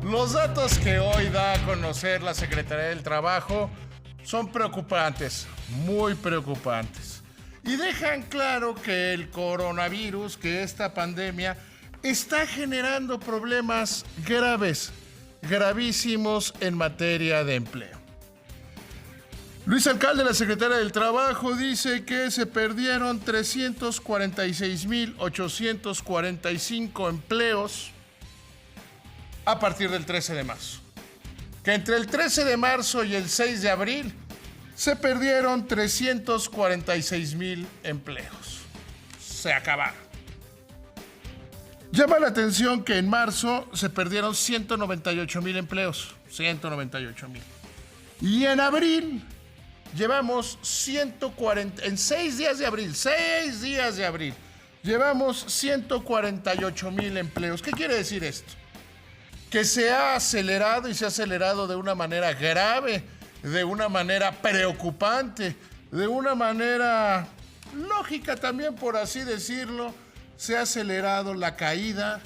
Los datos que hoy da a conocer la Secretaría del Trabajo son preocupantes, muy preocupantes. Y dejan claro que el coronavirus, que esta pandemia, está generando problemas graves, gravísimos en materia de empleo. Luis Alcalde, la Secretaria del Trabajo, dice que se perdieron 346,845 empleos a partir del 13 de marzo. Que entre el 13 de marzo y el 6 de abril se perdieron 346,000 empleos. Se acabaron. Llama la atención que en marzo se perdieron 198,000 empleos. 198,000. Y en abril llevamos 140, en 6 días de abril, llevamos 148,000 empleos. ¿Qué quiere decir esto? Que se ha acelerado y se ha acelerado de una manera grave, de una manera preocupante, de una manera lógica también, por así decirlo, se ha acelerado la caída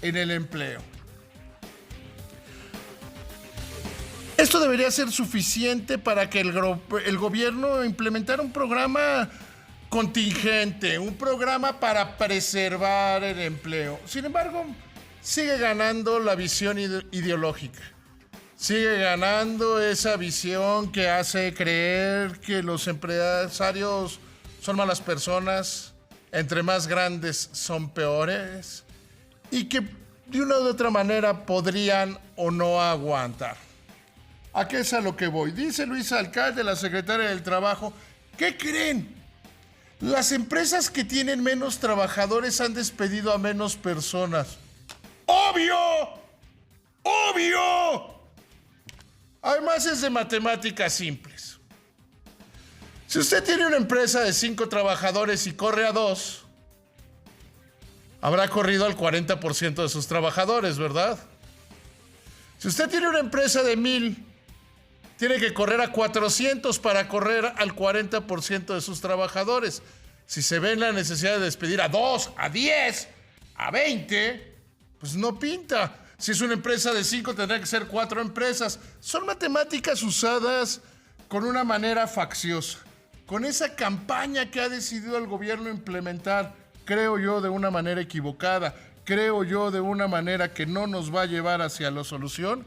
en el empleo. Esto debería ser suficiente para que el gobierno implementara un programa contingente, un programa para preservar el empleo. Sin embargo, sigue ganando la visión ideológica. Sigue ganando esa visión que hace creer que los empresarios son malas personas, entre más grandes son peores, y que de una u otra manera podrían o no aguantar. ¿A qué es a lo que voy? Dice Luis Alcalde, la Secretaria del Trabajo, ¿qué creen? Las empresas que tienen menos trabajadores han despedido a menos personas. ¡Obvio! ¡Obvio! Además es de matemáticas simples. Si usted tiene una empresa de 5 trabajadores y corre a 2, habrá corrido al 40% de sus trabajadores, ¿verdad? Si usted tiene una empresa de 1,000, tiene que correr a 400 para correr al 40% de sus trabajadores. Si se ve en la necesidad de despedir a 2, a 10, a 20... pues no pinta. Si es una empresa de 5, tendrá que ser 4 empresas. Son matemáticas usadas con una manera facciosa. Con esa campaña que ha decidido el gobierno implementar, creo yo, de una manera equivocada. Creo yo, de una manera que no nos va a llevar hacia la solución.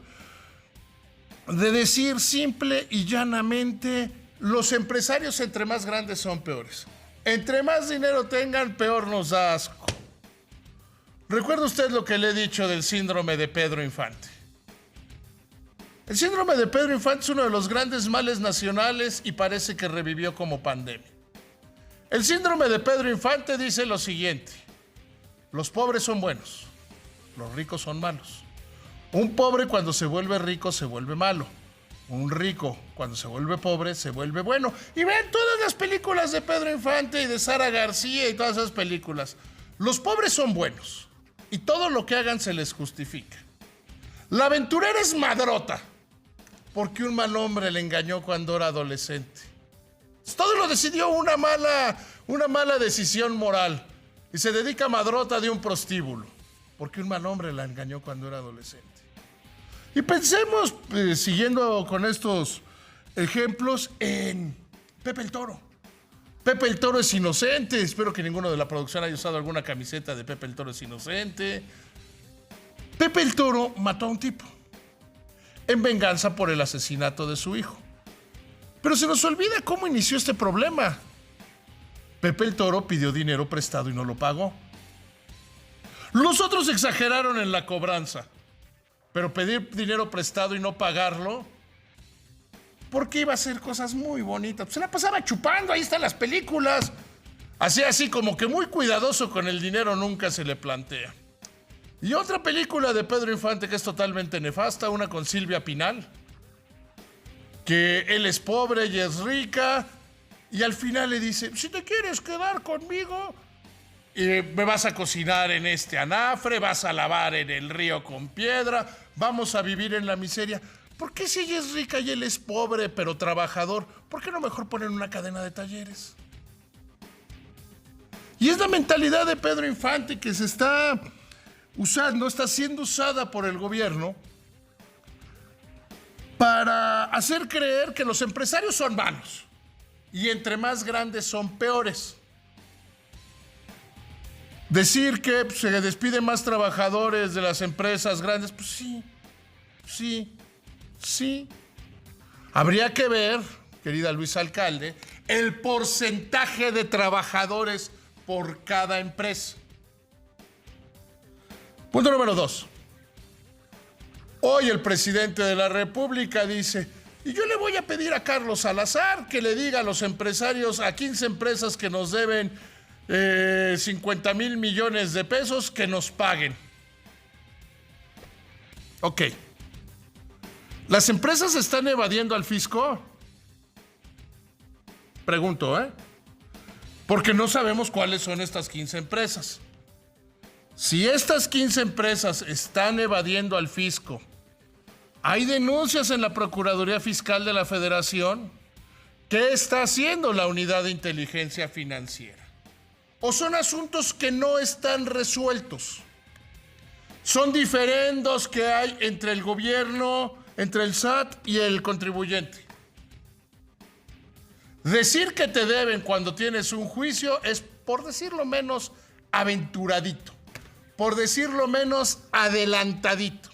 De decir simple y llanamente, los empresarios entre más grandes son peores. Entre más dinero tengan, peor nos da asco. ¿Recuerda usted lo que le he dicho del síndrome de Pedro Infante? El síndrome de Pedro Infante es uno de los grandes males nacionales y parece que revivió como pandemia. El síndrome de Pedro Infante dice lo siguiente: los pobres son buenos, los ricos son malos. Un pobre cuando se vuelve rico se vuelve malo. Un rico cuando se vuelve pobre se vuelve bueno. Y ven todas las películas de Pedro Infante y de Sara García y todas esas películas. Los pobres son buenos. Y todo lo que hagan se les justifica. La aventurera es madrota, porque un mal hombre le engañó cuando era adolescente. Todo lo decidió una mala decisión moral. Y se dedica a madrota de un prostíbulo, porque un mal hombre la engañó cuando era adolescente. Y pensemos, siguiendo con estos ejemplos, en Pepe el Toro. Pepe el Toro es inocente. Espero que ninguno de la producción haya usado alguna camiseta de Pepe el Toro es inocente. Pepe el Toro mató a un tipo en venganza por el asesinato de su hijo. Pero se nos olvida cómo inició este problema. Pepe el Toro pidió dinero prestado y no lo pagó. Los otros exageraron en la cobranza, pero pedir dinero prestado y no pagarlo, porque iba a hacer cosas muy bonitas. Se la pasaba chupando, ahí están las películas. Así como que muy cuidadoso con el dinero, nunca se le plantea. Y otra película de Pedro Infante que es totalmente nefasta, una con Silvia Pinal, que él es pobre y es rica, y al final le dice, si te quieres quedar conmigo, me vas a cocinar en este anafre, vas a lavar en el río con piedra, vamos a vivir en la miseria. ¿Por qué si ella es rica y él es pobre pero trabajador, por qué no mejor ponen una cadena de talleres? Y es la mentalidad de Pedro Infante que se está usando, está siendo usada por el gobierno para hacer creer que los empresarios son malos y entre más grandes son peores. Decir que se despiden más trabajadores de las empresas grandes, pues sí. Habría que ver, querida Luisa Alcalde, el porcentaje de trabajadores por cada empresa. Punto número 2. Hoy el presidente de la República dice, y yo le voy a pedir a Carlos Salazar que le diga a los empresarios, a 15 empresas que nos deben 50,000 millones de pesos, que nos paguen. Ok. ¿Las empresas están evadiendo al fisco? Pregunto, porque no sabemos cuáles son estas 15 empresas. Si estas 15 empresas están evadiendo al fisco, hay denuncias en la Procuraduría Fiscal de la Federación. ¿Qué está haciendo la Unidad de Inteligencia Financiera? ¿O son asuntos que no están resueltos? Son diferendos que hay entre el gobierno, entre el SAT y el contribuyente. Decir que te deben cuando tienes un juicio es, por decirlo menos, aventuradito, por decirlo menos, adelantadito,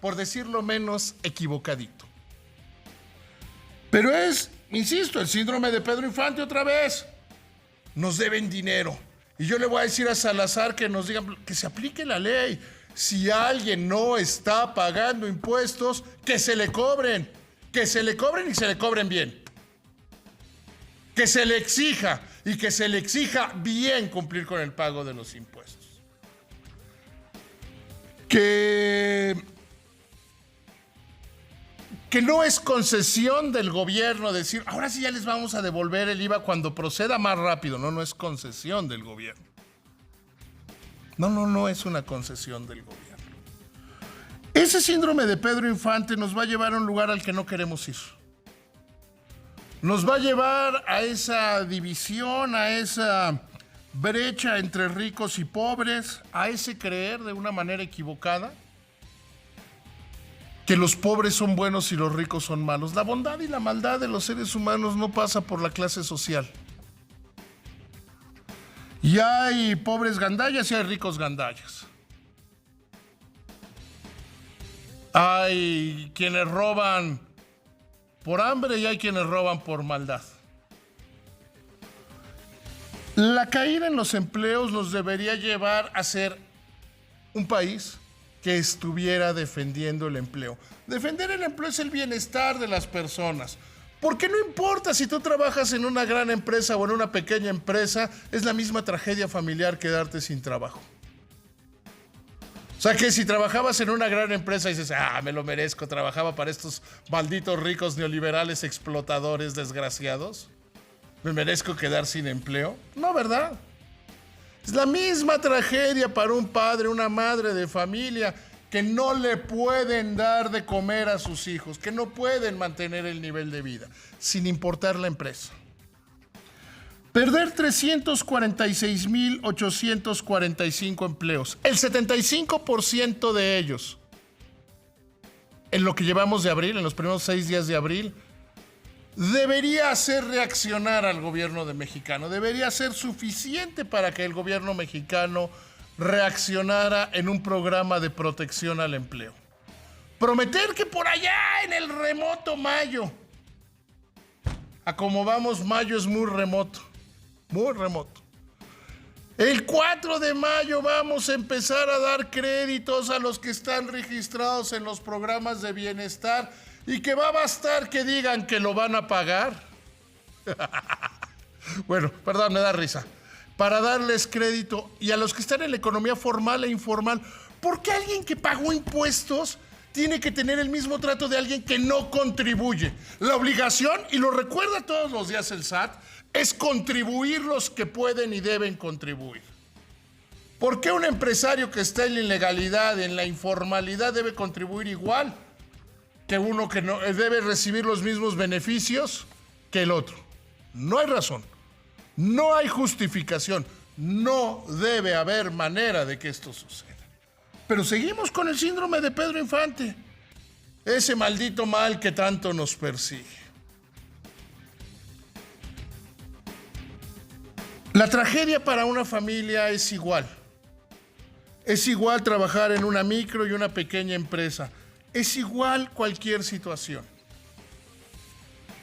por decirlo menos, equivocadito. Pero es, insisto, el síndrome de Pedro Infante otra vez. Nos deben dinero. Y yo le voy a decir a Salazar que nos digan que se aplique la ley. Si alguien no está pagando impuestos, que se le cobren. Que se le cobren y se le cobren bien. Que se le exija y que se le exija bien cumplir con el pago de los impuestos. Que no es concesión del gobierno decir, ahora sí ya les vamos a devolver el IVA cuando proceda más rápido. No es concesión del gobierno. No es una concesión del gobierno. Ese síndrome de Pedro Infante nos va a llevar a un lugar al que no queremos ir. Nos va a llevar a esa división, a esa brecha entre ricos y pobres, a ese creer de una manera equivocada que los pobres son buenos y los ricos son malos. La bondad y la maldad de los seres humanos no pasa por la clase social. Y hay pobres gandallas y hay ricos gandallas. Hay quienes roban por hambre y hay quienes roban por maldad. La caída en los empleos nos debería llevar a ser un país que estuviera defendiendo el empleo. Defender el empleo es el bienestar de las personas. Porque no importa si tú trabajas en una gran empresa o en una pequeña empresa, es la misma tragedia familiar quedarte sin trabajo. O sea que si trabajabas en una gran empresa y dices, me lo merezco, trabajaba para estos malditos ricos neoliberales explotadores desgraciados, ¿me merezco quedar sin empleo? No, ¿verdad? Es la misma tragedia para un padre, una madre de familia que no le pueden dar de comer a sus hijos, que no pueden mantener el nivel de vida, sin importar la empresa. Perder 346,845 empleos, el 75% de ellos, en lo que llevamos de abril, en los primeros 6 días de abril, debería hacer reaccionar al gobierno mexicano. Debería ser suficiente para que el gobierno mexicano reaccionara en un programa de protección al empleo. Prometer que por allá en el remoto mayo, a como vamos, mayo es muy remoto, muy remoto. El 4 de mayo vamos a empezar a dar créditos a los que están registrados en los programas de bienestar y que va a bastar que digan que lo van a pagar. Bueno, perdón, me da risa. Para darles crédito y a los que están en la economía formal e informal, ¿por qué alguien que pagó impuestos tiene que tener el mismo trato de alguien que no contribuye? La obligación, y lo recuerda todos los días el SAT, es contribuir los que pueden y deben contribuir. ¿Por qué un empresario que está en la ilegalidad, en la informalidad, debe contribuir igual que uno que no debe recibir los mismos beneficios que el otro? No hay razón, no hay justificación, no debe haber manera de que esto suceda. Pero seguimos con el síndrome de Pedro Infante. ese maldito mal que tanto nos persigue. La tragedia para una familia es igual. Es igual trabajar en una micro y una pequeña empresa. Es igual cualquier situación.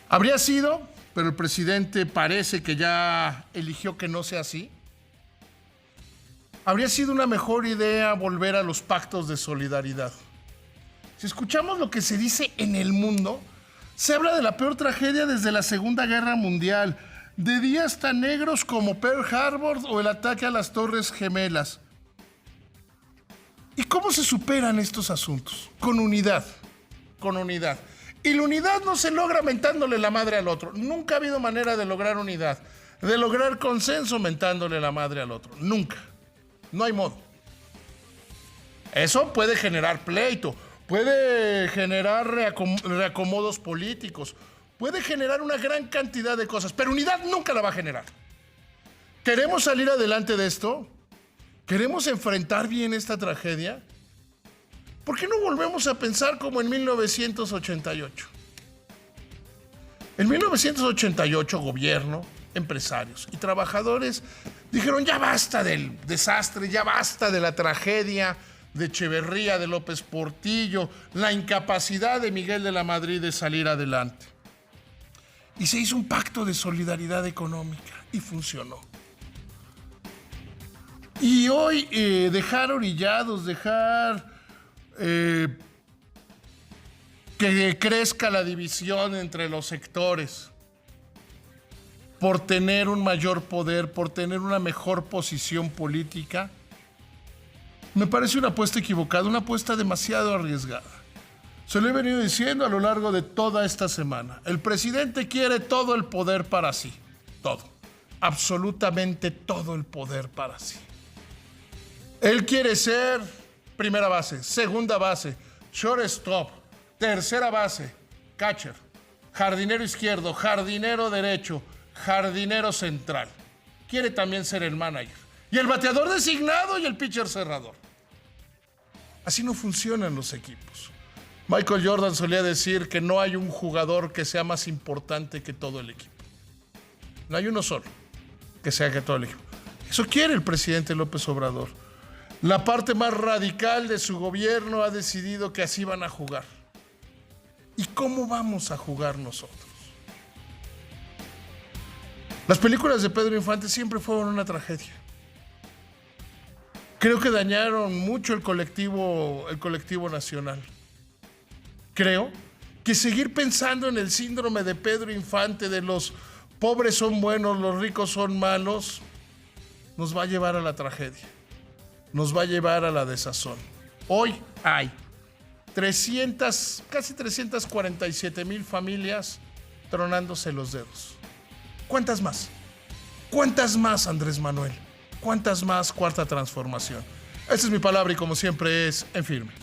Habría sido, pero el presidente parece que ya eligió que no sea así. Habría sido una mejor idea volver a los pactos de solidaridad. Si escuchamos lo que se dice en el mundo, se habla de la peor tragedia desde la Segunda Guerra Mundial, de días tan negros como Pearl Harbor o el ataque a las Torres Gemelas. ¿Y cómo se superan estos asuntos? Con unidad, con unidad. Y la unidad no se logra mentándole la madre al otro. Nunca ha habido manera de lograr unidad, de lograr consenso mentándole la madre al otro. Nunca. No hay modo. Eso puede generar pleito, puede generar reacomodos políticos, puede generar una gran cantidad de cosas, pero unidad nunca la va a generar. ¿Queremos salir adelante de esto? ¿Queremos enfrentar bien esta tragedia? ¿Por qué no volvemos a pensar como en 1988? En 1988, gobierno, empresarios y trabajadores dijeron ya basta del desastre, ya basta de la tragedia de Echeverría, de López Portillo, la incapacidad de Miguel de la Madrid de salir adelante. Y se hizo un pacto de solidaridad económica y funcionó. Y hoy dejar orillados, que crezca la división entre los sectores por tener un mayor poder, por tener una mejor posición política, me parece una apuesta equivocada, una apuesta demasiado arriesgada. Se lo he venido diciendo a lo largo de toda esta semana. El presidente quiere todo el poder para sí. Todo. Absolutamente todo el poder para sí. Él quiere ser primera base, segunda base, shortstop, tercera base, catcher, jardinero izquierdo, jardinero derecho, jardinero central. Quiere también ser el manager. Y el bateador designado y el pitcher cerrador. Así no funcionan los equipos. Michael Jordan solía decir que no hay un jugador que sea más importante que todo el equipo. No hay uno solo que sea que todo el equipo. Eso quiere el presidente López Obrador. La parte más radical de su gobierno ha decidido que así van a jugar. ¿Y cómo vamos a jugar nosotros? Las películas de Pedro Infante siempre fueron una tragedia. Creo que dañaron mucho el colectivo nacional. Creo que seguir pensando en el síndrome de Pedro Infante, de los pobres son buenos, los ricos son malos, nos va a llevar a la tragedia. Nos va a llevar a la desazón. Hoy hay casi 347,000 familias tronándose los dedos. ¿Cuántas más? ¿Cuántas más, Andrés Manuel? ¿Cuántas más, Cuarta Transformación? Esa es mi palabra y como siempre es en firme.